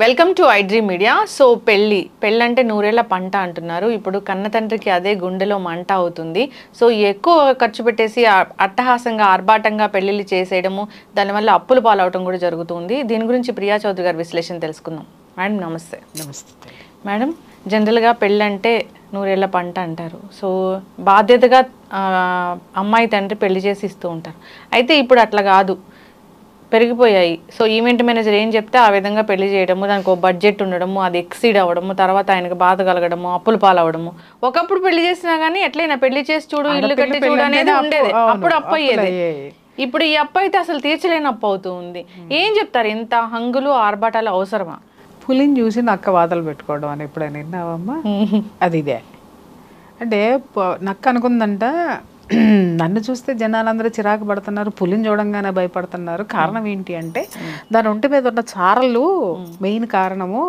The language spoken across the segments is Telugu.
Welcome to iDream media. So పెళ్ళి అంటే నూరేళ్ల పంట అంటున్నారు. ఇప్పుడు కన్న తండ్రికి అదే గుండెలో మంట అవుతుంది. సో ఎక్కువ ఖర్చు పెట్టేసి అట్టహాసంగా ఆర్భాటంగా పెళ్లిళ్ళు చేసేయడము, దానివల్ల అప్పుల పాలవటం కూడా జరుగుతుంది. దీని గురించి ప్రియా చౌదరి గారి విశ్లేషణ తెలుసుకుందాం. మేడం నమస్తే. నమస్తే మేడం, జనరల్గా పెళ్ళి అంటే నూరేళ్ల పంట అంటారు. సో బాధ్యతగా అమ్మాయి తండ్రి పెళ్లి చేసి ఇస్తూ ఉంటారు. అయితే ఇప్పుడు అట్లా కాదు, పెరిగిపోయాయి. సో ఈవెంట్ మేనేజర్ ఏం చెప్తే ఆ విధంగా పెళ్లి చేయడము, దానికి ఒక బడ్జెట్ ఉండడము, అది ఎక్సీడ్ అవ్వడము, తర్వాత ఆయనకు బాధ కలగడము, అప్పులు పాలవడము. ఒకప్పుడు పెళ్లి చేసినా కానీ ఎట్లయినా పెళ్లి చేసి చూడు, ఇల్లు కట్టి చూడు అనేది ఉండేది. అప్పుడు అప్పు అయ్యేది. ఇప్పుడు ఈ అప్పు అయితే అసలు తీర్చలేని అప్పు అవుతూ ఉంది. ఏం చెప్తారు? ఇంత హంగులు ఆర్భాటాలు అవసరమా? పులిని చూసి నక్క వాతలు పెట్టుకోవడం అని ఎప్పుడైనా విన్నావమ్మా? అది ఇదే అంటే నక్క అనుకుందంట, నన్ను చూస్తే జనాలందరూ చిరాకు పడుతున్నారు, పులిని చూడంగానే భయపడుతున్నారు. కారణం ఏంటి అంటే దాని ఒంటి మీద ఉన్న చారలు మెయిన్ కారణము.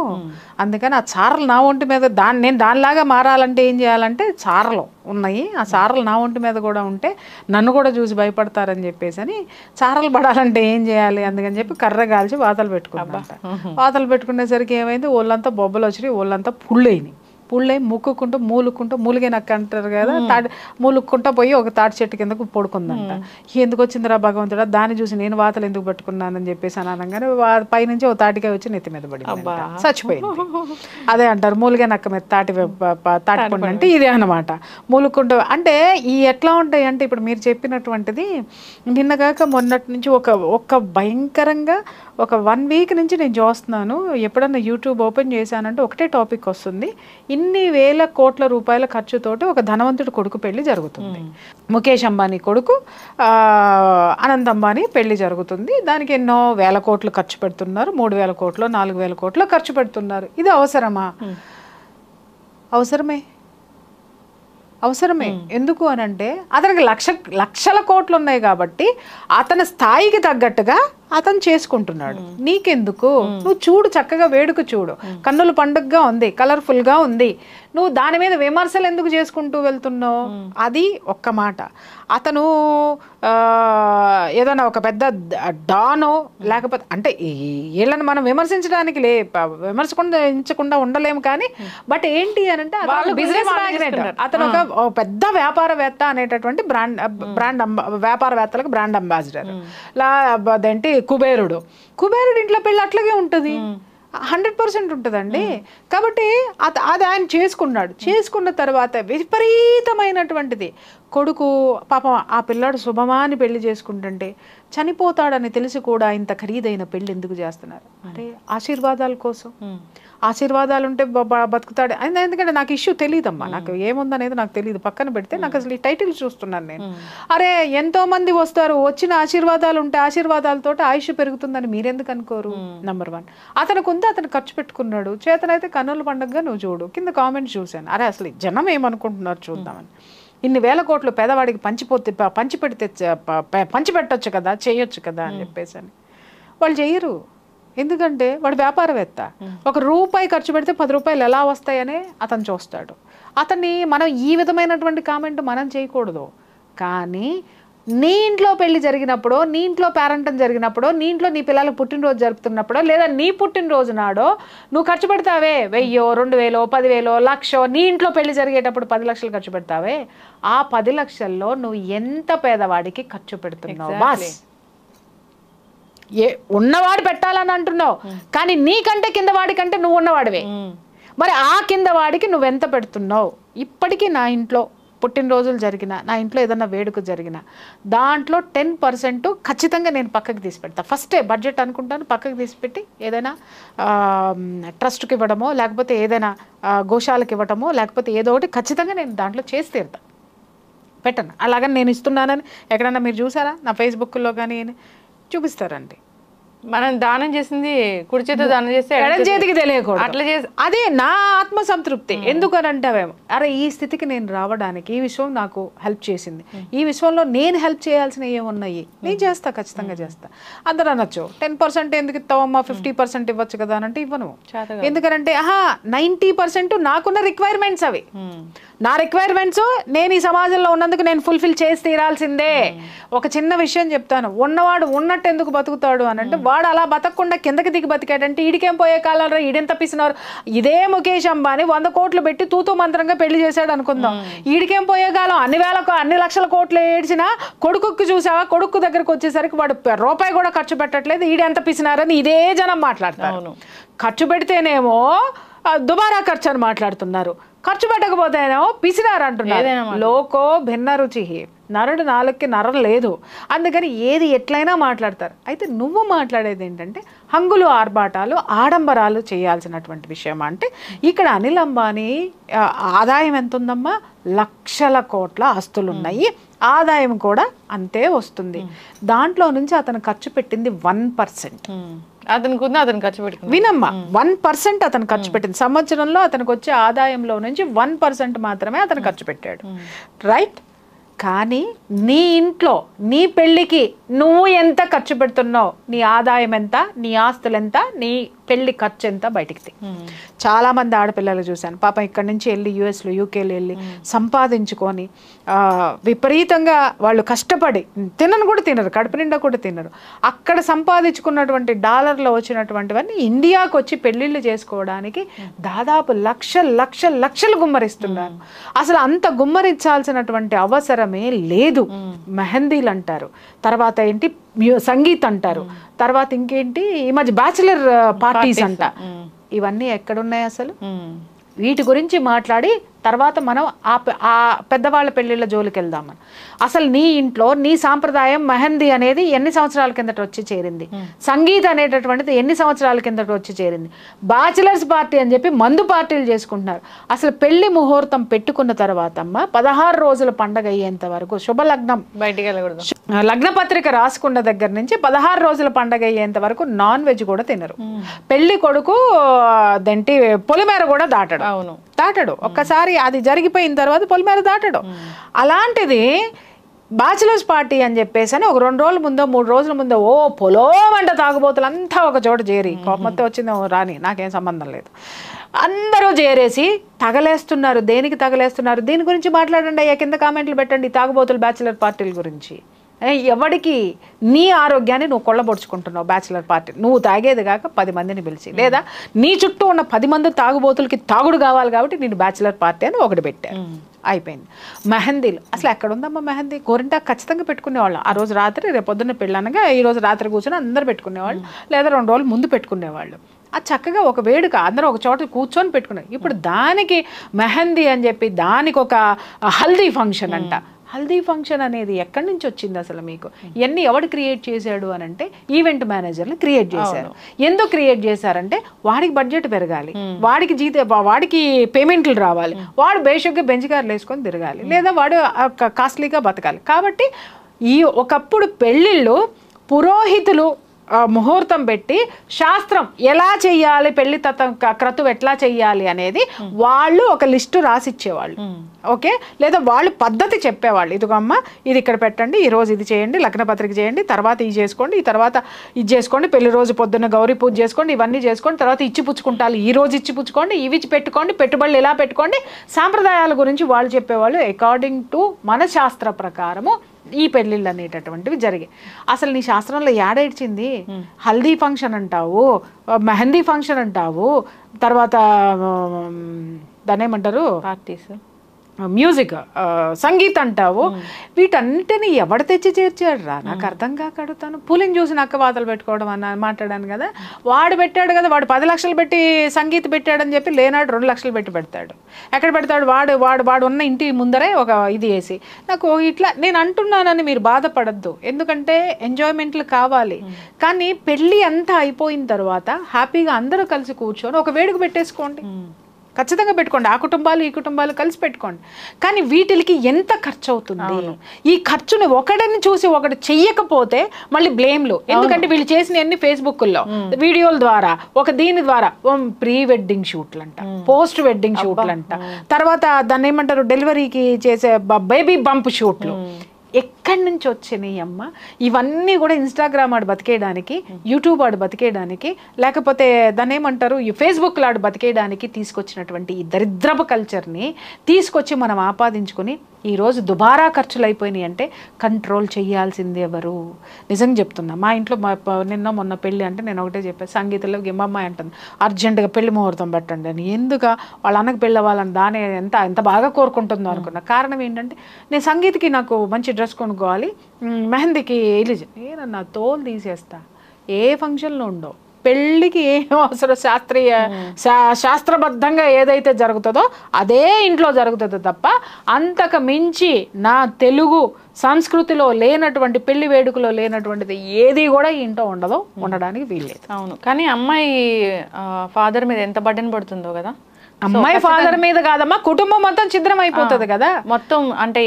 అందుకని ఆ చారలు నా ఒంటి మీద నేను దానిలాగా మారాలంటే ఏం చేయాలంటే చారలు ఉన్నాయి, ఆ చారలు నా ఒంటి మీద కూడా ఉంటే నన్ను కూడా చూసి భయపడతారని చెప్పేసి అని చారలు పడాలంటే ఏం చేయాలి అందుకని చెప్పి కర్ర కాల్చి వాతలు పెట్టుకున్నమాట. వాతలు పెట్టుకునేసరికి ఏమైంది, ఒళ్ళంతా బొబ్బలు వచ్చినాయి, ఒళ్ళంతా పుళ్ళైనాయి. పుళ్ళై ముక్కుకుంటూ మూలిగే నక్క అంటారు కదా, మూలుక్కుంటూ పోయి ఒక తాటి చెట్టు కిందకు పడుకుందంట. ఎందుకు వచ్చిందిరా భగవంతుడా, దాన్ని చూసి నేను వాతలు ఎందుకు పట్టుకున్నానని చెప్పేసి అని అనగానే పైనుంచి ఒక తాటికాయ వచ్చి నెత్తి మీద పడింది, చచ్చిపోయింది. అదే అంటారు మూలిగే నక్క మీద తాటి పండు అంటే ఇదే అనమాట. మూలుక్కుంటూ అంటే ఈ ఎట్లా ఉంటాయి అంటే ఇప్పుడు మీరు చెప్పినటువంటిది నిన్నగాక మొన్నటి నుంచి ఒక భయంకరంగా ఒక 1 వీక్ నుంచి నేను చూస్తున్నాను. ఎప్పుడన్నా యూట్యూబ్ ఓపెన్ చేశానంటే ఒకటే టాపిక్ వస్తుంది. ఇన్ని వేల కోట్ల రూపాయల ఖర్చుతోటి ఒక ధనవంతుడి కొడుకు పెళ్లి జరుగుతుంది. ముఖేష్ అంబానీ కొడుకు అనంత్ అంబానీ పెళ్లి జరుగుతుంది. దానికి ఎన్నో వేల కోట్లు ఖర్చు పెడుతున్నారు. 3,000 కోట్లు 4,000 కోట్లు ఖర్చు పెడుతున్నారు. ఇది అవసరమా? అవసరమే. ఎందుకు అని అంటే అతనికి లక్షల కోట్లు ఉన్నాయి కాబట్టి అతని స్థాయికి తగ్గట్టుగా అతను చేసుకుంటున్నాడు. నీకెందుకు? నువ్వు చూడు, చక్కగా వేడుక చూడు, కన్నుల పండుగగా ఉంది, కలర్ఫుల్ గా ఉంది. నువ్వు దాని మీద విమర్శలు ఎందుకు చేసుకుంటూ వెళ్తున్నావు? అది ఒక్క మాట. అతను ఏదైనా ఒక పెద్ద డానో లేకపోతే అంటే వీళ్ళని మనం విమర్శించకుండా ఉండలేము. కానీ బట్ ఏంటి అని అంటే బిజినెస్ మ్యాగ్నెట్, అతను ఒక పెద్ద వ్యాపారవేత్త అనేటటువంటి వ్యాపారవేత్తలకు బ్రాండ్ అంబాసిడర్. అదేంటి కుబేరుడు ఇంట్లో పెళ్ళి అట్లాగే ఉంటుంది, 100% ఉంటుందండి. కాబట్టి అది ఆయన చేసుకున్న తర్వాత విపరీతమైనటువంటిది కొడుకు పాపం ఆ పిల్లాడు శుభమాని పెళ్లి చేసుకుంటుంటే చనిపోతాడని తెలిసి కూడా ఇంత ఖరీదైన పెళ్లి ఎందుకు చేస్తున్నారు? అరే ఆశీర్వాదాల కోసం. ఆశీర్వాదాలు ఉంటే బతుకుతాడు. ఎందుకంటే నాకు ఇష్యూ తెలియదమ్మా, నాకు ఏముందనేది నాకు తెలియదు. పక్కన పెడితే నాకు అసలు ఈ టైటిల్ చూస్తున్నాను నేను. అరే ఎంతో మంది వస్తారు, వచ్చిన ఆశీర్వాదాలు ఉంటే ఆశీర్వాదాలతో ఆయుష్ పెరుగుతుందని మీరెందుకు అనుకోరు? నంబర్ 1. అతను ఖర్చు పెట్టుకున్నాడు. చేతనైతే కన్నుల పండుగగా నువ్వు చూడు. కింద కామెంట్స్ చూశాను, అరే అసలు జనం ఏమనుకుంటున్నారు చూద్దామని. ఇన్ని వేల కోట్లు పేదవాడికి పంచిపెట్టొచ్చు కదా, చేయొచ్చు కదా అని చెప్పేసి అని వాళ్ళు చెయ్యరు. ఎందుకంటే వాడు వ్యాపారవేత్త. ₹1 ఖర్చు పెడితే ₹10 ఎలా వస్తాయనే అతను చూస్తాడు. అతన్ని మనం ఈ విధమైనటువంటి కామెంట్ మనం చేయకూడదు. కానీ నీ ఇంట్లో పెళ్లి జరిగినప్పుడు, నీ ఇంట్లో పేరెంటం జరిగినప్పుడు, నీ ఇంట్లో నీ పిల్లల పుట్టినరోజు జరుపుతున్నప్పుడు, లేదా నీ పుట్టినరోజు నాడో నువ్వు ఖర్చు పెడతావే 1,000, 2,000, 10,000, 1,00,000, నీ ఇంట్లో పెళ్లి జరిగేటప్పుడు 10 లక్షలు ఖర్చు పెడతావే, ఆ 10 లక్షల్లో నువ్వు ఎంత పేదవాడికి ఖర్చు పెడుతున్నావు? బాస్ ఉన్నవాడు పెట్టాలని అంటున్నావు, కానీ నీకంటే కింద వాడి కంటే నువ్వు ఉన్నవాడివే. మరి ఆ కింద వాడికి నువ్వెంత పెడుతున్నావు? ఇప్పటికీ నా ఇంట్లో పుట్టినరోజులు జరిగిన, నా ఇంట్లో ఏదన్నా వేడుక జరిగిన దాంట్లో 10% ఖచ్చితంగా నేను పక్కకి తీసి పెడతా. ఫస్టే బడ్జెట్ అనుకుంటాను, పక్కకి తీసి పెట్టి ఏదైనా ట్రస్ట్కి ఇవ్వడమో, లేకపోతే ఏదైనా గోశాలకు ఇవ్వటమో, లేకపోతే ఏదో ఒకటి ఖచ్చితంగా నేను దాంట్లో చేసి తీరుతా, పెట్టను. అలాగని నేను ఇస్తున్నానని ఎక్కడన్నా మీరు చూసారా? నా ఫేస్బుక్లో కానీ చూపిస్తారండి. మనం దానం చేసింది కుడి చేతితో దానం చేస్తే ఎడం చేతికి తెలియకూడదు. అట్లా చేసి అదే నా ఆత్మ సంతృప్తి. ఎందుకని అంటావేమో, అరే ఈ స్థితికి నేను రావడానికి ఈ విషయం నాకు హెల్ప్ చేసింది, ఈ విషయంలో నేను హెల్ప్ చేయాల్సినవి ఏమున్నాయి, నేను చేస్తా, ఖచ్చితంగా చేస్తా. అందరూ అనొచ్చు 10% ఎందుకు ఇస్తావమ్మా, 50% ఇవ్వచ్చు కదా అని అంటే ఇవ్వను. ఎందుకంటే 90% నాకున్న రిక్వైర్మెంట్స్ అవి. నా రిక్వైర్మెంట్స్ నేను ఈ సమాజంలో ఉన్నందుకు నేను ఫుల్ఫిల్ చేసి తీరాల్సిందే. ఒక చిన్న విషయం చెప్తాను, ఉన్నవాడు ఉన్నట్టు ఎందుకు బతుకుతాడు అని అంటే, వాడు అలా బతకకుండా కిందకి దిగి బతికాడంటే ఈడికేం పోయే కాలంలో ఈడెంత పిసినారు. ఇదే ముఖేష్ అంబానీ 100 కోట్లు పెట్టి తూతూ మంత్రంగా పెళ్లి చేశాడు అనుకుందాం, ఈడికేం పోయే కాలం అన్ని లక్షల కోట్లు ఏడ్చినా కొడుకుకి చూసావా, కొడుకు దగ్గరకు వచ్చేసరికి వాడు రూపాయి కూడా ఖర్చు పెట్టట్లేదు, ఈడెంత పిసినారని ఇదే జనం మాట్లాడతారు. ఖర్చు పెడితేనేమో దుబారా ఖర్చు అని మాట్లాడుతున్నారు, ఖర్చు పెట్టకపోతేనేమో పిసినారు అంటున్నారు. లోకో భిన్న రుచి, నరుడు నాలుగుకి నరం లేదు, అందుకని ఏది ఎట్లయినా మాట్లాడతారు. అయితే నువ్వు మాట్లాడేది ఏంటంటే హంగులు ఆర్భాటాలు ఆడంబరాలు చేయాల్సినటువంటి విషయం. అంటే ఇక్కడ అనిల్ అంబానీ ఆదాయం ఎంత ఉందమ్మా, లక్షల కోట్ల ఆస్తులు ఉన్నాయి, ఆదాయం కూడా అంతే వస్తుంది. దాంట్లో నుంచి అతను ఖర్చు పెట్టింది 1%. అతను ఖర్చు పెట్టుకుంది వినమ్మా, 1% అతను ఖర్చు పెట్టింది. సంవత్సరంలో అతనికి వచ్చే ఆదాయంలో నుంచి 1% మాత్రమే అతను ఖర్చు పెట్టాడు, రైట్? కానీ నీ ఇంట్లో నీ పెళ్ళికి నువ్వు ఎంత ఖర్చు పెడుతున్నావు, నీ ఆదాయం ఎంత, నీ ఆస్తులు ఎంత, నీ పెళ్లి ఖర్చు ఎంత బయటికి చాలా మంది ఆడపిల్లలు చూశాను, పాపం ఇక్కడి నుంచి వెళ్ళి యూఎస్లో యూకేలో వెళ్ళి సంపాదించుకొని విపరీతంగా వాళ్ళు కష్టపడి తినను కూడా తినరు, కడుపు నిండా కూడా తినరు, అక్కడ సంపాదించుకున్నటువంటి డాలర్లో వచ్చినటువంటివన్నీ ఇండియాకు వచ్చి పెళ్ళిళ్ళు చేసుకోవడానికి దాదాపు లక్షలు గుమ్మరిస్తున్నారు. అసలు అంత గుమ్మరించాల్సినటువంటి అవసరమే లేదు. మెహందీలు అంటారు, తర్వాత ఏంటి సంగీత్ అంటారు, తర్వాత ఇంకేంటి ఈ మధ్య బ్యాచిలర్ పార్టీస్ అంట, ఇవన్నీ ఎక్కడున్నాయి అసలు? వీటి గురించి మాట్లాడి తర్వాత మనం ఆ పెద్దవాళ్ళ పెళ్ళిళ్ళ జోలికి వెళ్దామని. అసలు నీ ఇంట్లో నీ సాంప్రదాయం మెహందీ అనేది ఎన్ని సంవత్సరాల కిందట వచ్చి చేరింది, సంగీత్ అనేటటువంటిది ఎన్ని సంవత్సరాల కిందట వచ్చి చేరింది, బ్యాచిలర్స్ పార్టీ అని చెప్పి మందు పార్టీలు చేసుకుంటున్నారు. అసలు పెళ్లి ముహూర్తం పెట్టుకున్న తర్వాత అమ్మ 16 రోజుల పండగ అయ్యేంత వరకు, శుభలగ్నం బయటికి వెళ్ళకూడదు, లగ్న పత్రిక రాసుకున్న దగ్గర నుంచి 16 రోజుల పండగ అయ్యేంత వరకు నాన్ వెజ్ కూడా తినరు. పెళ్లి కొడుకు దేంటి పొలిమేర కూడా దాటడు. ఒక్కసారి అది జరిగిపోయిన తర్వాత పొలిమేర దాటడు. అలాంటిది బ్యాచిలర్స్ పార్టీ అని చెప్పేసి ఒక 2 రోజుల ముందో 3 రోజుల ముందో పొలోమంట తాగుబోతులు అంతా ఒక చోట చేరి, కోపంతో వచ్చిందో రాని నాకేం సంబంధం లేదు, అందరూ చేరేసి తగలేస్తున్నారు. దేనికి తగలేస్తున్నారు? దీని గురించి మాట్లాడండి అయ్యా, కింద కామెంట్లు పెట్టండి, తాగుబోతులు బ్యాచిలర్ పార్టీల గురించి. ఎవడికి నీ ఆరోగ్యాన్ని నువ్వు కొల్లబొడుచుకుంటున్నావు బ్యాచిలర్ పార్టీ, నువ్వు తాగేది కాక 10 మందిని పిలిచి, లేదా నీ చుట్టూ ఉన్న 10 మంది తాగుబోతులకి తాగుడు కావాలి కాబట్టి నేను బ్యాచిలర్ పార్టీ అని ఒకటి పెట్టాను, అయిపోయింది. మెహందీలు అసలు ఎక్కడ ఉందమ్మా మెహందీ? గోరింటాకు ఖచ్చితంగా పెట్టుకునేవాళ్ళు. ఆ రోజు రాత్రి, రేపు పొద్దున్న పెళ్ళనగా ఈ రోజు రాత్రి కూర్చొని అందరూ పెట్టుకునేవాళ్ళు, లేదా 2 రోజులు ముందు పెట్టుకునేవాళ్ళు. అది చక్కగా ఒక వేడుక, అందరూ ఒక చోట కూర్చొని పెట్టుకున్నారు. ఇప్పుడు దానికి మెహందీ అని చెప్పి దానికి ఒక హల్దీ ఫంక్షన్ అంట. హల్దీ ఫంక్షన్ అనేది ఎక్కడి నుంచి వచ్చింది అసలు మీకు? ఇవన్నీ ఎవడు క్రియేట్ చేశాడు అని అంటే ఈవెంట్ మేనేజర్లు క్రియేట్ చేశారు. ఎందుకు క్రియేట్ చేశారంటే వాడికి బడ్జెట్ పెరగాలి, వాడికి పేమెంట్లు రావాలి, వాడు బేషక్గా బెంచ్ కార్లు వేసుకొని తిరగాలి, లేదా వాడు కాస్ట్లీగా బతకాలి. కాబట్టి ఒకప్పుడు పెళ్ళిళ్ళు పురోహితులు ముహూర్తం పెట్టి శాస్త్రం ఎలా చెయ్యాలి, పెళ్లి క్రతువు ఎట్లా చెయ్యాలి అనేది వాళ్ళు ఒక లిస్టు రాసిచ్చేవాళ్ళు, ఓకే, లేదా వాళ్ళు పద్ధతి చెప్పేవాళ్ళు. ఇదిగో అమ్మ ఇది ఇక్కడ పెట్టండి, ఈ రోజు ఇది చేయండి, లగ్న పత్రిక చేయండి, తర్వాత ఇది చేసుకోండి, ఈ తర్వాత ఇది చేసుకోండి, పెళ్లి రోజు పొద్దున్న గౌరీ పూజ చేసుకోండి, ఇవన్నీ చేసుకోండి, తర్వాత ఇచ్చి పుచ్చుకుంటారు, ఈ రోజు ఇచ్చి పుచ్చుకోండి, ఇవి పెట్టుకోండి, పెట్టుబడులు ఇలా పెట్టుకోండి, సాంప్రదాయాల గురించి వాళ్ళు చెప్పేవాళ్ళు. అకార్డింగ్ టు మన శాస్త్ర ప్రకారము ఈ పెళ్ళిళ్ళు అనేటటువంటివి జరిగాయి. అసలు నీ శాస్త్రంలో ఏడేడ్చింది? హల్దీ ఫంక్షన్ అంటావు, మెహందీ ఫంక్షన్ అంటావు, తర్వాత దాన్ని ఏమంటారు పార్టీస్, మ్యూజిక్, సంగీత్ అంటావు, వీటన్నిటిని ఎవడు తెచ్చి చేర్చాడు రా? నాకు అర్థం కాక అడుగుతాను. పులిని చూసి నక్క వాతలు పెట్టుకోవడం అని మాట్లాడాను కదా, వాడు పెట్టాడు కదా, వాడు 10 లక్షలు పెట్టి సంగీత్ పెట్టాడని చెప్పి లేనాడు 2 లక్షలు పెట్టి పెడతాడు. ఎక్కడ పెడతాడు? వాడు ఉన్న ఇంటి ముందరే ఒక ఇది వేసి. నాకు ఇట్లా నేను అంటున్నానని మీరు బాధపడద్దు, ఎందుకంటే ఎంజాయ్మెంట్లు కావాలి. కానీ పెళ్ళి అంతా అయిపోయిన తర్వాత హ్యాపీగా అందరూ కలిసి కూర్చొని ఒక వేడుక పెట్టేసుకోండి. ఖచ్చితంగా పెట్టుకోండి. ఆ కుటుంబాలు ఈ కుటుంబాలు కలిసి పెట్టుకోండి. కానీ వీటికి ఎంత ఖర్చు అవుతుంది? ఈ ఖర్చుని ఒకడిని చూసి ఒకటి చెయ్యకపోతే మళ్ళీ బ్లేమ్లు. ఎందుకంటే వీళ్ళు చేసిన అన్ని ఫేస్బుక్లో వీడియోల ద్వారా దీని ద్వారా ప్రీ వెడ్డింగ్ షూట్లు అంట, పోస్ట్ వెడ్డింగ్ షూట్లు అంట, తర్వాత దాన్ని ఏమంటారు డెలివరీకి చేసే బేబీ బంప్ షూట్లు. ఎక్కడి నుంచి వచ్చినాయి అమ్మ ఇవన్నీ కూడా? ఇన్స్టాగ్రామ్ ఆడు బతికేయడానికి, యూట్యూబ్ ఆడు బతికేయడానికి, లేకపోతే దాన్ని ఏమంటారు ఫేస్బుక్లో ఆడు బతికేయడానికి తీసుకొచ్చినటువంటి ఈ దరిద్రపు కల్చర్ని తీసుకొచ్చి మనం ఆపాదించుకొని ఈరోజు దుబారా ఖర్చులు అయిపోయినాయి. అంటే కంట్రోల్ చేయాల్సింది ఎవరు? నిజంగా చెప్తున్నా. మా ఇంట్లో నిన్న మొన్న పెళ్ళి అంటే నేను ఒకటే చెప్పాను, సంగీతంలో గిమ్మమ్మాయి అంటుంది అర్జెంటుగా పెళ్లి ముహూర్తం పెట్టండి అని. ఎందుకు వాళ్ళ అన్నకు పెళ్ళి అవ్వాలని దాని ఎంత బాగా కోరుకుంటుందో అనుకున్నా. కారణం ఏంటంటే నేను సంగీతకి నాకు మంచి డ్రెస్ కొనుక్కోవాలి, మెహందీకి నేనన్నా తోలు తీసేస్తా. ఏ ఫంక్షన్లో ఉండవు, పెళ్ళికి ఏం అవసరం, శాస్త్రబద్ధంగా ఏదైతే జరుగుతుందో అదే ఇంట్లో జరుగుతుందో తప్ప అంతకు మించి నా తెలుగు సంస్కృతిలో లేనటువంటి పెళ్లి వేడుకలో లేనటువంటిది ఏది కూడా ఈ ఇంట్లో ఉండదు, ఉండడానికి వీల్లేదు. అవును. కానీ అమ్మాయి ఫాదర్ మీద ఎంత బర్డెన్ పడుతుందో కదా. అమ్మాయి ఫాదర్ మీద కాదమ్మా, కుటుంబం మొత్తం ఛిద్రం అయిపోతుంది కదా మొత్తం. అంటే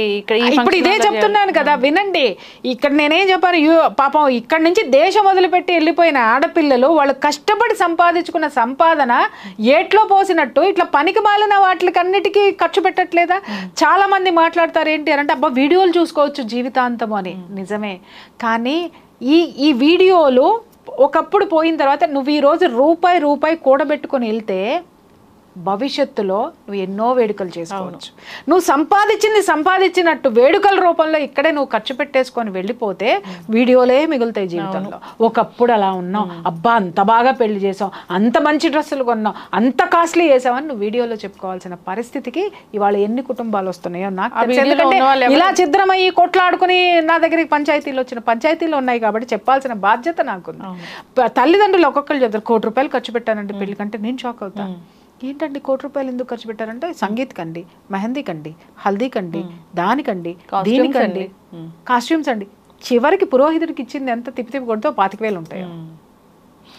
ఇప్పుడు ఇదే చెప్తున్నాను కదా, వినండి. ఇక్కడ నేనేం చెప్పాను, పాపం ఇక్కడ నుంచి దేశం వదిలిపెట్టి వెళ్ళిపోయిన ఆడపిల్లలు వాళ్ళు కష్టపడి సంపాదించుకున్న సంపాదన ఏట్లో పోసినట్టు ఇట్లా పనికి మాలిన వాటికన్నిటికీ ఖర్చు పెట్టట్లేదా? చాలా మంది మాట్లాడతారు ఏంటి అని అంటే, అబ్బా వీడియోలు చూసుకోవచ్చు జీవితాంతం అని. నిజమే, కానీ ఈ వీడియోలు ఒకప్పుడు పోయిన తర్వాత నువ్వు ఈరోజు రూపాయి కూడబెట్టుకొని వెళ్తే భవిష్యత్తులో నువ్వు ఎన్నో వేడుకలు చేసుకోవచ్చు. నువ్వు సంపాదించినట్టు వేడుకల రూపంలో ఇక్కడే నువ్వు ఖర్చు పెట్టేసుకొని వెళ్ళిపోతే వీడియోలే మిగులుతాయి జీవితంలో. ఒకప్పుడు అలా ఉన్నాం, అబ్బా అంత బాగా పెళ్లి చేసాం, అంత మంచి డ్రెస్సులు కొన్నాం, అంత కాస్ట్లీ చేసామని నువ్వు వీడియోలో చెప్పుకోవాల్సిన పరిస్థితికి ఇవాళ ఎన్ని కుటుంబాలు వస్తున్నాయో నాకు ఎందుకంటే ఇలా ఛిద్రమయ్యి కొట్లాడుకుని నా దగ్గరికి పంచాయతీలు ఉన్నాయి కాబట్టి చెప్పాల్సిన బాధ్యత నాకుంది. తల్లిదండ్రులు ఒక్కొక్కరు చెప్తారు, ₹1 కోటి ఖర్చు పెట్టానంటే పెళ్లి కంటే నేను షాక్ అవుతాను. ఏంటండి ₹1 ఎందుకు ఖర్చు పెట్టారంటే సంగీత్ కండి, మెహందీ కండి, హల్దీ కండి, దానికండి, దీనికండి, కాస్ట్యూమ్స్ అండి. చివరికి పురోహితుడికి ఇచ్చింది ఎంత తిప్పి కొడితే 25,000 ఉంటాయో,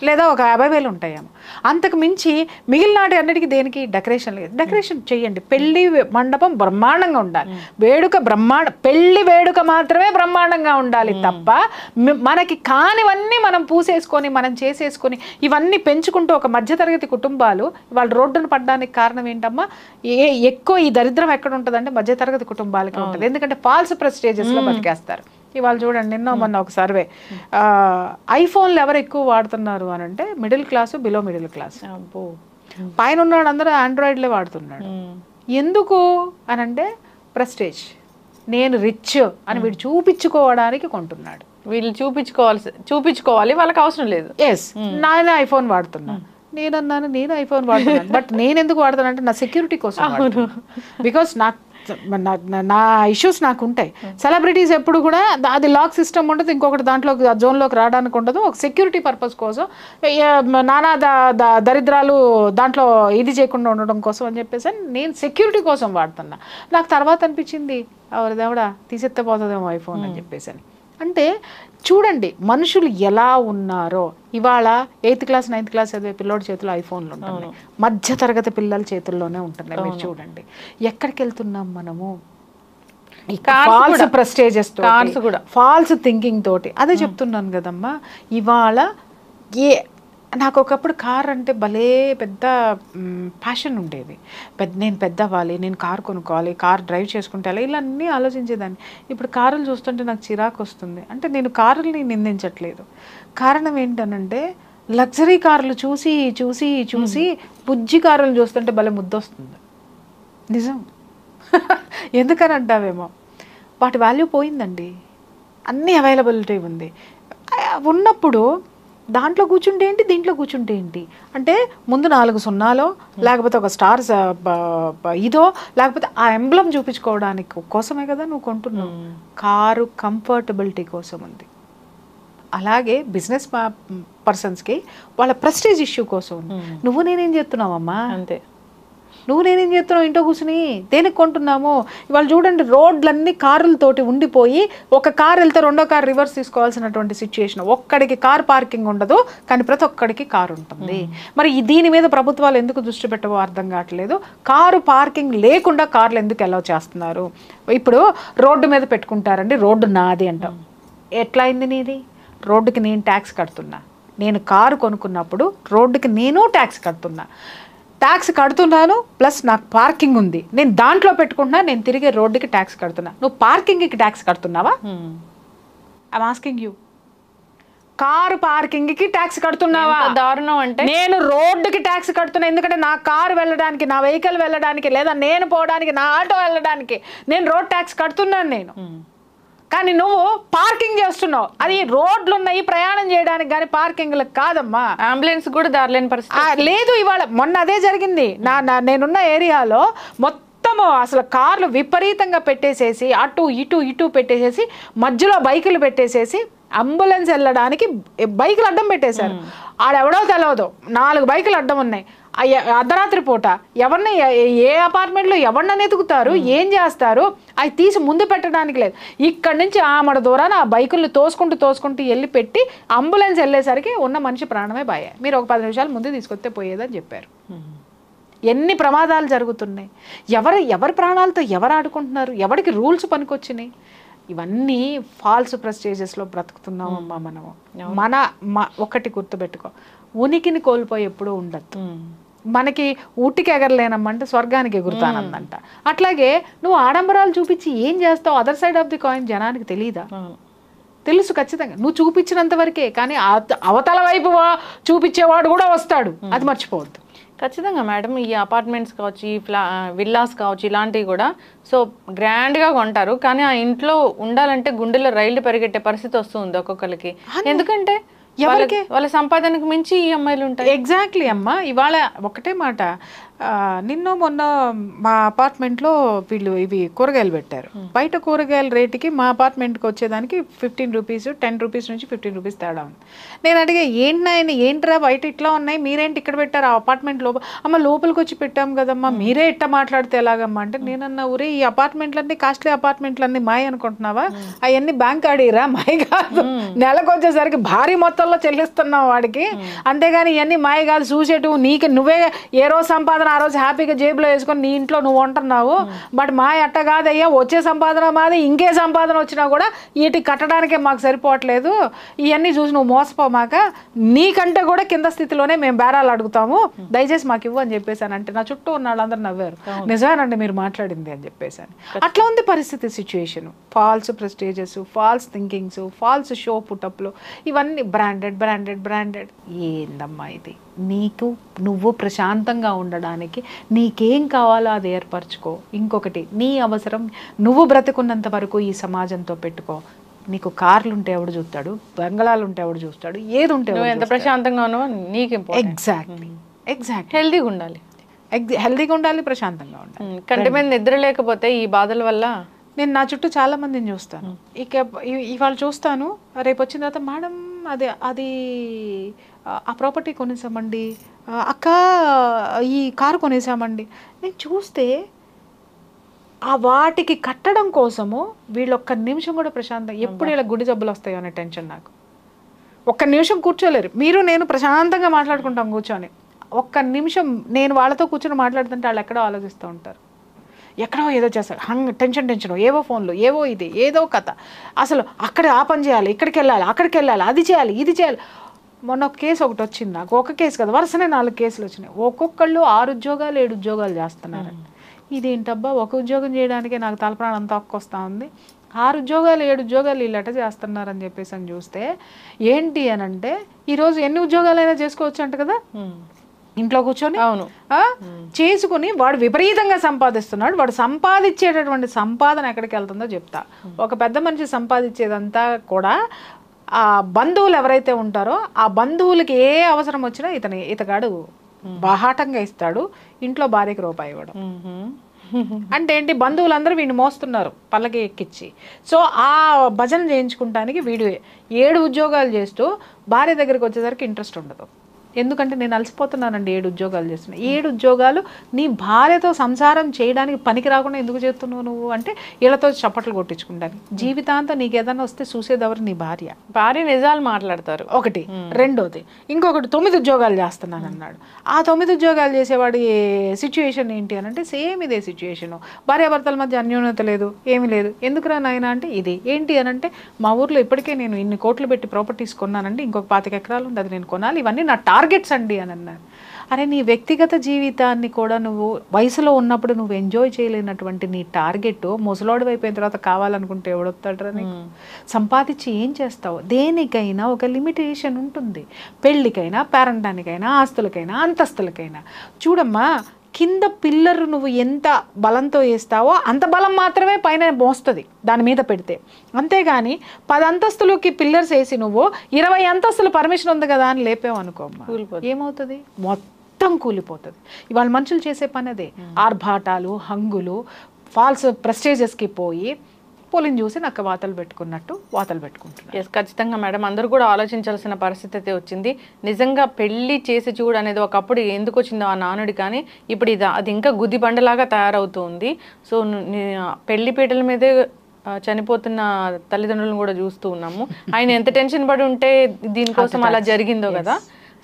లేదా ఒక 50,000 ఉంటాయేమో. అంతకు మించి మిగిలిన అన్నిటికీ దేనికి డెకరేషన్ చేయండి. పెళ్లి మండపం బ్రహ్మాండంగా ఉండాలి, పెళ్లి వేడుక మాత్రమే బ్రహ్మాండంగా ఉండాలి తప్ప మనకి కానివన్నీ మనం పూసేసుకొని మనం చేసేసుకొని ఇవన్నీ పెంచుకుంటూ ఒక మధ్యతరగతి కుటుంబాలు వాళ్ళు రోడ్డును పడడానికి కారణం ఏంటమ్మా? ఎక్కువ ఈ దరిద్రం ఎక్కడ ఉంటుందంటే మధ్యతరగతి కుటుంబాలకి ఉంటుంది. ఎందుకంటే ఫాల్స్ ప్రెస్టేజెస్లో బతికేస్తారు. ఇవాళ చూడండి, మొన్న ఒక సర్వే, ఐఫోన్లు ఎవరు ఎక్కువ వాడుతున్నారు అని అంటే middle class, below middle class. పైన ఉన్నాడు అందరూ ఆండ్రాయిడ్లే వాడుతున్నాడు. ఎందుకు అని అంటే ప్రెస్టేజ్, నేను రిచ్ అని వీడు చూపించుకోవడానికి కొంటున్నాడు. వీళ్ళు చూపించుకోవాలి, వాళ్ళకి అవసరం లేదు. నేను ఐఫోన్ వాడుతున్నా, నేను ఐఫోన్ వాడుతున్నాను. బట్ నేను ఎందుకు వాడుతాను అంటే నా సెక్యూరిటీ కోసం, బికాస్ నా ఇష్యూస్ నాకు ఉంటాయి. సెలబ్రిటీస్ ఎప్పుడు కూడా అది లాక్ సిస్టమ్ ఉంటుంది, ఇంకొకటి దాంట్లో జోన్లోకి రావడానికి ఉండదు. ఒక సెక్యూరిటీ పర్పస్ కోసం నానా దరిద్రాలు దాంట్లో ఇది చేయకుండా ఉండడం కోసం అని చెప్పేసి నేను సెక్యూరిటీ కోసం వాడుతున్నా. నాకు తర్వాత అనిపించింది ఎవరిదేవడా తీసేస్తే పోతుందేమో ఐఫోన్ అని చెప్పేసి. అంటే చూడండి మనుషులు ఎలా ఉన్నారో. ఇవాళ 8th క్లాస్ 9th క్లాస్ చదివే పిల్లోడి చేతిలో ఐఫోన్లు ఉంటున్నాయి, మధ్య తరగతి పిల్లల చేతుల్లోనే ఉంటున్నాయి. మీరు చూడండి ఎక్కడికి వెళ్తున్నాం మనము, ఫాల్స్ ప్రెస్టేజెస్ తోటి, ఫాల్స్ థింకింగ్ తోటి. అదే చెప్తున్నాను కదమ్మా. ఇవాళ నాకు ఒకప్పుడు కార్ అంటే భలే పెద్ద ప్యాషన్ ఉండేది. నేను పెద్ద అవ్వాలి, నేను కార్ కొనుక్కోవాలి, కార్ డ్రైవ్ చేసుకుంటే ఇలా అన్నీ ఆలోచించేదాన్ని. ఇప్పుడు కారులు చూస్తుంటే నాకు చిరాకు వస్తుంది. అంటే నేను కారుల్ని నిందించట్లేదు, కారణం ఏంటనంటే లగ్జరీ కార్లు చూసి చూసి చూసి బుజ్జి కారులు చూస్తుంటే భలే ముద్దొస్తుంది. నిజం. ఎందుకని అంటావేమో, వాటి వాల్యూ పోయిందండి. అన్నీ అవైలబిలిటీ ఉంది. ఉన్నప్పుడు దాంట్లో కూర్చుంటే ఏంటి, దీంట్లో కూర్చుంటే ఏంటి అంటే ముందు 4 సున్నాలో లేకపోతే ఒక స్టార్స్ ఇదో లేకపోతే ఆ ఎంబ్లమ్ చూపించుకోవడానికి కోసమే కదా నువ్వు కొంటున్నావు. కారు కంఫర్టబిలిటీ కోసం ఉంది. అలాగే బిజినెస్ పర్సన్స్కి వాళ్ళ ప్రెస్టేజ్ ఇష్యూ కోసం ఉంది. నువ్వు నేనేం చేస్తున్నావమ్మా? అంతే. నువ్వు నేనేం చేస్తున్నావు ఇంట్లో కూర్చుని, దేనికి కొంటున్నాము? ఇవాళ చూడండి రోడ్లన్నీ కారులతోటి ఉండిపోయి ఒక కారు వెళ్తే రెండో కారు రివర్స్ తీసుకోవాల్సినటువంటి సిచ్యుయేషన్. ఒక్కడికి కార్ పార్కింగ్ ఉండదు, కానీ ప్రతి ఒక్కడికి కారు ఉంటుంది. మరి దీని మీద ప్రభుత్వాలు ఎందుకు దృష్టి పెట్టవో అర్థం కావట్లేదు. కారు పార్కింగ్ లేకుండా కార్లు ఎందుకు అలౌ చేస్తున్నారు? ఇప్పుడు రోడ్డు మీద పెట్టుకుంటారండి, రోడ్డు నాది అంటాం. ఎట్లా అయింది నీది? రోడ్డుకి నేను ట్యాక్స్ కడుతున్నా. నేను కారు కొనుక్కున్నప్పుడు రోడ్డుకి నేను ట్యాక్స్ కడుతున్నా. ట్యాక్స్ కడుతున్నాను, ప్లస్ నాకు పార్కింగ్ ఉంది, నేను దాంట్లో పెట్టుకుంటున్నా, నేను తిరిగి రోడ్డుకి ట్యాక్స్ కడుతున్నా. నువ్వు పార్కింగ్కి ట్యాక్స్ కడుతున్నావా? I'm asking you. కారు పార్కింగ్కి ట్యాక్స్ కడుతున్నావా? దారుణం. అంటే నేను రోడ్డుకి ట్యాక్స్ కడుతున్నా, ఎందుకంటే నా కారు వెళ్ళడానికి, నా వెహికల్ వెళ్ళడానికి, లేదా నేను పోవడానికి, నా ఆటో వెళ్ళడానికి నేను రోడ్ ట్యాక్స్ కడుతున్నాను నేను. కానీ నువ్వు పార్కింగ్ చేస్తున్నావు. అది రోడ్లు ఉన్నాయి ప్రయాణం చేయడానికి, కానీ పార్కింగ్లకు కాదమ్మా. అంబులెన్స్ కూడా దారిలేని పరిస్థితి లేదు. ఇవాళ మొన్న అదే జరిగింది. నేనున్న ఏరియాలో మొత్తము అసలు కార్లు విపరీతంగా పెట్టేసేసి, అటు ఇటు ఇటు పెట్టేసేసి, మధ్యలో బైకులు పెట్టేసేసి, అంబులెన్స్ వెళ్ళడానికి బైకులు అడ్డం పెట్టేశారు. ఆడెవడో తెలియదు, 4 బైకులు అడ్డం ఉన్నాయి. అర్ధరాత్రి పూట ఎవరిని, ఏ అపార్ట్మెంట్లో ఎవరిని ఎతుకుతారు, ఏం చేస్తారు? అవి తీసి ముందు పెట్టడానికి లేదు. ఇక్కడి నుంచి ఆమడ దూరాన ఆ బైకుల్ని తోసుకుంటూ వెళ్ళి పెట్టి అంబులెన్స్ వెళ్ళేసరికి ఉన్న మనిషి ప్రాణమే భయ. మీరు ఒక 10 నిమిషాలు ముందు తీసుకొస్తే పోయేదని చెప్పారు. ఎన్ని ప్రమాదాలు జరుగుతున్నాయి! ఎవరి ప్రాణాలతో ఎవరు ఆడుకుంటున్నారు? ఎవరికి రూల్స్ పనికొచ్చినాయి? ఇవన్నీ ఫాల్స్ ప్రెస్టేజెస్లో బ్రతుకుతున్నామమ్మా మనము. ఒకటి గుర్తుపెట్టుకో, ఉనికిని కోల్పోయి ఎప్పుడూ ఉండద్దు. మనకి ఊటికి ఎగరలేనమ్మంటే స్వర్గానికి ఎగురుతానందంట. అట్లాగే నువ్వు ఆడంబరాలు చూపించి ఏం చేస్తావు? Other side of the coin జనానికి తెలియదా? తెలుసు ఖచ్చితంగా. నువ్వు చూపించినంత వరకే, కానీ అవతల వైపు చూపించేవాడు కూడా వస్తాడు, అది మర్చిపోవద్దు. ఖచ్చితంగా మేడం. ఈ అపార్ట్మెంట్స్ కావచ్చు, ఈ విల్లాస్ కావచ్చు, ఇలాంటివి కూడా సో గ్రాండ్గా కొంటారు, కానీ ఆ ఇంట్లో ఉండాలంటే గుండెలో రైళ్లు పరిగెట్టే పరిస్థితి వస్తుంది ఒక్కొక్కరికి. ఎందుకంటే వాళ్ళ సంపాదనకు మించి ఈ అమ్మాయిలు ఉంటాయి. ఎగ్జాక్ట్లీ అమ్మా. ఇవాళ ఒకటే మాట, నిన్న మొన్న మా అపార్ట్మెంట్లో వీళ్ళు ఇవి కూరగాయలు పెట్టారు. బయట కూరగాయల రేటుకి మా అపార్ట్మెంట్కి వచ్చేదానికి 15 రూపీస్, 10 రూపీస్ నుంచి 15 రూపీస్ తేడా ఉంది. నేను అడిగే, ఏంట్రా బయట ఇట్లా ఉన్నాయి, మీరేంటి ఇక్కడ పెట్టారు? ఆ అపార్ట్మెంట్ లోపల. అమ్మ లోపలికి వచ్చి పెట్టాం కదమ్మా, మీరే ఇట్లా మాట్లాడితే ఎలాగమ్మా అంటే, నేనన్నా ఊరే ఈ అపార్ట్మెంట్లన్నీ కాస్ట్లీ అపార్ట్మెంట్లన్నీ మాయ అనుకుంటున్నావా? అవన్నీ బ్యాంక్ ఆడిరా, మాయ కాదు. నెలకు వచ్చేసరికి భారీ మొత్తంలో చెల్లిస్తున్నావు వాడికి, అంతేగాని ఇవన్నీ మాయ కాదు. చూసేటు నీకు నువ్వే ఏ రోజు సంపాదన ఆ రోజు హ్యాపీగా జేబులో వేసుకొని నీ ఇంట్లో నువ్వు ఉంటున్నావు. బట్ మా ఎట్ట కాదయ్యా, వచ్చే సంపాదన మాది, ఇంకే సంపాదన వచ్చినా కూడా వీటికి కట్టడానికే మాకు సరిపోవట్లేదు. ఇవన్నీ చూసి నువ్వు మోసపోమాక, నీకంటే కూడా కింద స్థితిలోనే మేము బేరాలు అడుగుతాము, దయచేసి మాకు ఇవ్వు అని చెప్పేసాను. అంటే నా చుట్టూ ఉన్న వాళ్ళందరూ నవ్వారు. నిజమేనండి మీరు మాట్లాడింది అని చెప్పేసాను. అట్లా ఉంది పరిస్థితి, situation. False prestiges, false thinkings, false show పుటప్లు, ఇవన్నీ బ్రాండెడ్. ఏందమ్మా ఇది? నువ్వు ప్రశాంతంగా ఉండడానికి నీకేం కావాలో అది ఏర్పరచుకో. ఇంకొకటి, నీ అవసరం నువ్వు బ్రతుకున్నంత వరకు ఈ సమాజంతో పెట్టుకో. నీకు కార్లు ఉంటే ఎవడు చూస్తాడు, బంగళాలు ఉంటే ఎవడు చూస్తాడు, ఏది ఉంటే ఎంత ప్రశాంతంగా ఉన్నావో నీకు. ఎగ్జాక్ట్లీ. హెల్దీగా ఉండాలి, ప్రశాంతంగా ఉండాలి. కంటి మీద నిద్ర లేకపోతే ఈ బాధల వల్ల నేను నా చుట్టూ చాలా మందిని చూస్తాను. ఇవాళ చూస్తాను, రేపు వచ్చిన తర్వాత మేడం అది ఆ ప్రాపర్టీ కొనేసామండి, అక్క ఈ కారు కొనేసామండి. నేను చూస్తే ఆ వాటికి కట్టడం కోసము వీళ్ళు ఒక్క నిమిషం కూడా ప్రశాంతంగా, ఎప్పుడు ఇలా గుడి జబ్బులు వస్తాయో అనే టెన్షన్ నాకు. ఒక్క నిమిషం కూర్చోలేరు. మీరు నేను ప్రశాంతంగా మాట్లాడుకుంటాం కూర్చొని, ఒక్క నిమిషం నేను వాళ్ళతో కూర్చొని మాట్లాడుతుంటే వాళ్ళు ఎక్కడో ఆలోచిస్తూ ఉంటారు, ఎక్కడో ఏదో చేస్తారు, టెన్షన్ ఏవో ఫోన్లు, ఏవో ఇది ఏదో కథ. అసలు అక్కడ ఆ పని చేయాలి, ఇక్కడికి వెళ్ళాలి, అక్కడికి వెళ్ళాలి, అది చేయాలి, ఇది చేయాలి. మొన్న ఒక కేసు ఒకటి వచ్చింది నాకు. ఒక కేసు కదా, వరుసనే 4 కేసులు వచ్చినాయి. ఒక్కొక్కళ్ళు 6 ఉద్యోగాలు 7 ఉద్యోగాలు చేస్తున్నారు. ఇదేంటబ్బా, ఒక ఉద్యోగం చేయడానికే నాకు తలప్రాణం తక్కువస్తా ఉంది, 6 ఉద్యోగాలు 7 ఉద్యోగాలు వీళ్ళట చేస్తున్నారని చెప్పేసి అని చూస్తే ఏంటి అని అంటే, ఈరోజు ఎన్ని ఉద్యోగాలైనా చేసుకోవచ్చు అంట కదా ఇంట్లో కూర్చొని. అవును, చేసుకుని వాడు విపరీతంగా సంపాదిస్తున్నాడు. వాడు సంపాదించేటటువంటి సంపాదన ఎక్కడికి వెళ్తుందో చెప్తా. ఒక పెద్ద మనిషి సంపాదించేదంతా కూడా ఆ బంధువులు ఎవరైతే ఉంటారో ఆ బంధువులకి ఏ అవసరం వచ్చినా ఇతగాడు బాహాటంగా ఇస్తాడు. ఇంట్లో భార్యకి రూపాయి ఇవ్వడం అంటే ఏంటి, బంధువులందరూ వీడిని మోస్తున్నారు పల్లకి ఎక్కించి. సో ఆ భజన చేయించుకుంటానికి వీడు 7 ఉద్యోగాలు చేస్తూ భార్య దగ్గరికి వచ్చేసరికి ఇంట్రెస్ట్ ఉండదు. ఎందుకంటే నేను అలసిపోతున్నానండి 7 ఉద్యోగాలు చేస్తున్నా. 7 ఉద్యోగాలు నీ భార్యతో సంసారం చేయడానికి పనికి రాకుండా ఎందుకు చేస్తున్నావు నువ్వు అంటే వీళ్ళతో చప్పట్లు కొట్టించుకుంటాను. జీవితాంతం నీకు ఏదైనా వస్తే చూసేదెవరు? నీ భార్య. భార్య నిజాలు మాట్లాడతారు ఒకటి. రెండోది ఇంకొకటి 9 ఉద్యోగాలు చేస్తున్నాను అన్నాడు. ఆ 9 ఉద్యోగాలు చేసేవాడి సిచ్యుయేషన్ ఏంటి అని అంటే సేమ్ ఇదే సిచ్యుయేషను. భార్యాభర్తల మధ్య అన్యోన్యత లేదు, ఏమీ లేదు. ఎందుకురా నాయన అంటే ఇది ఏంటి అని అంటే మా ఊర్లో ఇప్పటికే నేను ఇన్ని కోట్లు పెట్టి ప్రాపర్టీస్ కొన్నానండి, ఇంకొక 25 ఎకరాలు ఉంది, అది నేను కొనాలి, ఇవన్నీ నా టార్గెట్స్ అండి అని అన్నారు. అరే నీ వ్యక్తిగత జీవితాన్ని కూడా నువ్వు వయసులో ఉన్నప్పుడు నువ్వు ఎంజాయ్ చేయలేనటువంటి నీ టార్గెట్ ముసలోడు అయిపోయిన తర్వాత కావాలనుకుంటే ఎవడొస్తాడరా నీకు? సంపాదించి ఏం చేస్తావు? దేనికైనా ఒక లిమిటేషన్ ఉంటుంది. పెళ్ళికైనా, పేరంటానికైనా, ఆస్తులకైనా, అంతస్తులకైనా. చూడమ్మా, కింద పిల్లర్ నువ్వు ఎంత బలంతో వేస్తావో అంత బలం మాత్రమే పైన మోస్తుంది దాని మీద పెడితే. అంతేగాని 10 అంతస్తులకి పిల్లర్స్ వేసి నువ్వు 20 అంతస్తులు పర్మిషన్ ఉంది కదా అని లేపావు అనుకోమ్మా, ఏమవుతుంది? మొత్తం కూలిపోతుంది. ఇవాళ మనుషులు చేసే పని అదే. ఆర్భాటాలు, హంగులు, ఫాల్స్ ప్రెస్టేజెస్కి పోయి పోలిని చూసి నక్క వాతలు పెట్టుకున్నట్టు వాతలు పెట్టుకుంటున్నారు. ఎస్, ఖచ్చితంగా మేడం. అందరూ కూడా ఆలోచించాల్సిన పరిస్థితి అయితే వచ్చింది. నిజంగా పెళ్లి చేసి చూడు అనేది ఒకప్పుడు ఎందుకు వచ్చిందో ఆ నానుడి, కానీ ఇప్పుడు అది ఇంకా గుద్ది బండలాగా తయారవుతుంది. సో పెళ్లి పీటల మీదే చనిపోతున్న తల్లిదండ్రులను కూడా చూస్తూ ఉన్నాము. ఆయన ఎంత టెన్షన్ పడి ఉంటే దీనికోసం అలా జరిగిందో కదా.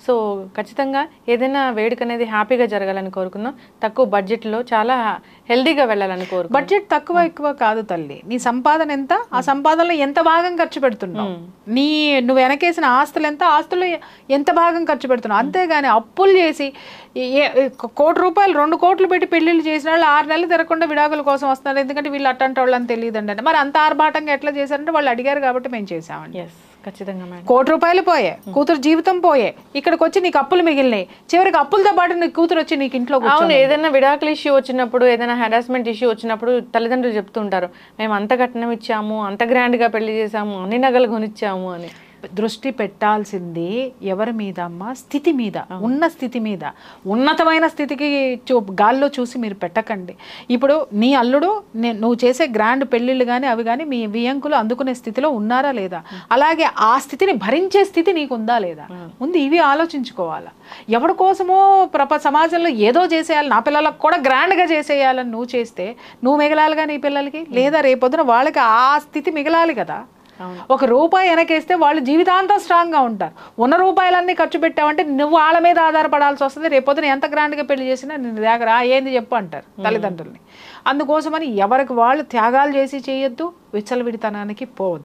సో ఖచ్చితంగా ఏదైనా వేడుక అనేది హ్యాపీగా జరగాలని కోరుకుందాం. తక్కువ బడ్జెట్లో చాలా హెల్దీగా వెళ్ళాలని కోరుకుందాం. బడ్జెట్ తక్కువ ఎక్కువ కాదు తల్లి. నీ సంపాదన ఎంత, ఆ సంపాదనలో ఎంత భాగం ఖర్చు పెడుతున్నావు, నువ్వు వెనకేసిన ఆస్తులు ఎంత, ఆస్తులు ఎంత భాగం ఖర్చు పెడుతున్నావు. అంతేగాని అప్పులు చేసి 1 కోటి రూపాయలు 2 కోట్లు పెట్టి పెళ్లిళ్ళు చేసిన వాళ్ళు 6 నెలలు తిరగకుండా విడాకుల కోసం వస్తున్నారు. ఎందుకంటే వీళ్ళు అట్టంటి వాళ్ళు అని తెలియదండి అంటే. మరి అంత ఆర్భాటంగా ఎట్లా చేశారంటే వాళ్ళు అడిగారు కాబట్టి మేము చేసామండి. ఎస్, ఖచ్చితంగా మేడం. 1 కోటి రూపాయలు పోయే, కూతురు జీవితం పోయే, ఇక్కడికి వచ్చి నీకు అప్పులు మిగిలినాయి. చివరికి అప్పులతో పాటు నీ కూతురు వచ్చి నీకు ఇంట్లో అవును, ఏదైనా విడాకుల ఇష్యూ వచ్చినప్పుడు, ఏదైనా హెరాస్మెంట్ ఇష్యూ వచ్చినప్పుడు తల్లిదండ్రులు చెప్తుంటారు, మేము అంత కట్నం ఇచ్చాము, అంత గ్రాండ్గా పెళ్లి చేసాము, అన్ని నగలు కొనిచ్చాము అని. దృష్టి పెట్టాల్సింది ఎవరి మీద అమ్మా? స్థితి మీద, ఉన్న స్థితి మీద. ఉన్నతమైన స్థితికి గాల్లో చూసి మీరు పెట్టకండి. ఇప్పుడు నీ అల్లుడు నువ్వు చేసే గ్రాండ్ పెళ్ళిళ్ళు కానీ అవి కానీ మీ వియంకులు అందుకునే స్థితిలో ఉన్నారా లేదా? అలాగే ఆ స్థితిని భరించే స్థితి నీకు ఉందా లేదా? ముందు ఇవి ఆలోచించుకోవాలా. ఎవరి కోసమో సమాజంలో ఏదో చేసేయాలి, నా పిల్లలకు కూడా గ్రాండ్గా చేసేయాలని నువ్వు చేస్తే నువ్వు మిగలాలిగా నీ పిల్లలకి, లేదా రేపొద్దున వాళ్ళకి ఆ స్థితి మిగలాలి కదా. 1 రూపాయి వెనకేస్తే వాళ్ళు జీవితాంతం స్ట్రాంగ్గా ఉంటారు. ఉన్న రూపాయలన్నీ ఖర్చు పెట్టావంటే నువ్వు వాళ్ళ మీద ఆధారపడాల్సి వస్తుంది. రేపొద్దున ఎంత గ్రాండ్గా పెళ్లి చేసినా నిన్ను దగ్గర ఏంది చెప్పు అంటారు తల్లిదండ్రుల్ని. అందుకోసమని ఎవరికి వాళ్ళు త్యాగాలు చేసి చేయొద్దు, విచ్చలవిడితనానికి పోవద్దు.